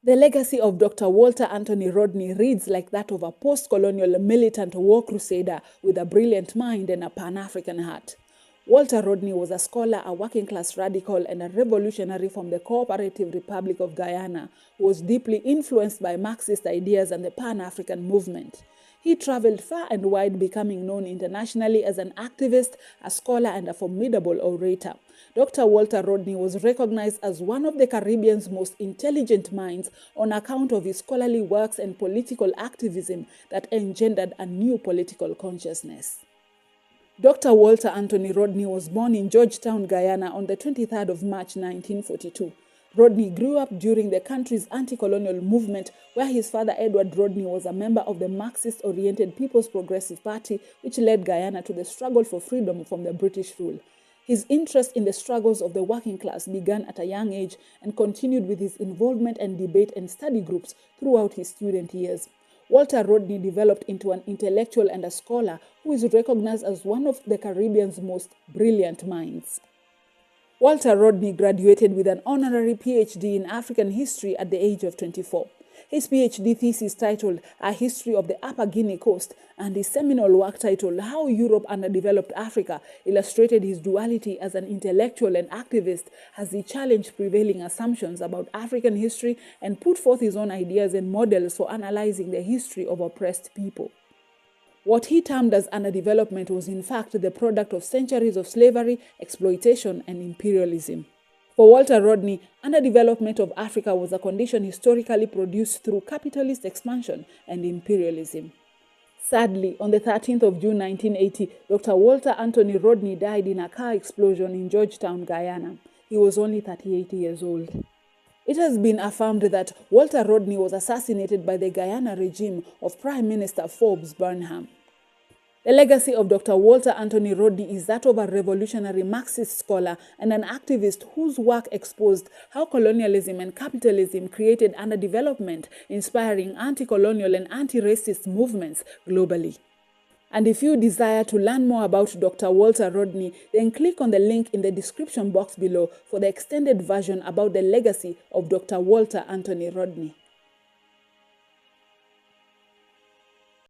The legacy of Dr. Walter Anthony Rodney reads like that of a post-colonial militant war crusader with a brilliant mind and a Pan-African heart. Walter Rodney was a scholar, a working-class radical, and a revolutionary from the Cooperative Republic of Guyana who was deeply influenced by Marxist ideas and the Pan-African movement. He traveled far and wide, becoming known internationally as an activist, a scholar, and a formidable orator. Dr. Walter Rodney was recognized as one of the Caribbean's most intelligent minds on account of his scholarly works and political activism that engendered a new political consciousness. Dr. Walter Anthony Rodney was born in Georgetown, Guyana on the 23rd of March 1942. Rodney grew up during the country's anti-colonial movement, where his father Edward Rodney was a member of the Marxist-oriented People's Progressive Party, which led Guyana to the struggle for freedom from the British rule. His interest in the struggles of the working class began at a young age and continued with his involvement and debate and study groups throughout his student years. Walter Rodney developed into an intellectual and a scholar who is recognized as one of the Caribbean's most brilliant minds. Walter Rodney graduated with an honorary PhD in African history at the age of 24. His PhD thesis titled A History of the Upper Guinea Coast and his seminal work titled How Europe Underdeveloped Africa illustrated his duality as an intellectual and activist as he challenged prevailing assumptions about African history and put forth his own ideas and models for analyzing the history of oppressed people. What he termed as underdevelopment was in fact the product of centuries of slavery, exploitation, and imperialism. For Walter Rodney, underdevelopment of Africa was a condition historically produced through capitalist expansion and imperialism. Sadly, on the 13th of June 1980, Dr. Walter Anthony Rodney died in a car explosion in Georgetown, Guyana. He was only 38 years old. It has been affirmed that Walter Rodney was assassinated by the Guyana regime of Prime Minister Forbes Burnham. The legacy of Dr. Walter Anthony Rodney is that of a revolutionary Marxist scholar and an activist whose work exposed how colonialism and capitalism created underdevelopment, inspiring anti-colonial and anti-racist movements globally. And if you desire to learn more about Dr. Walter Rodney, then click on the link in the description box below for the extended version about the legacy of Dr. Walter Anthony Rodney.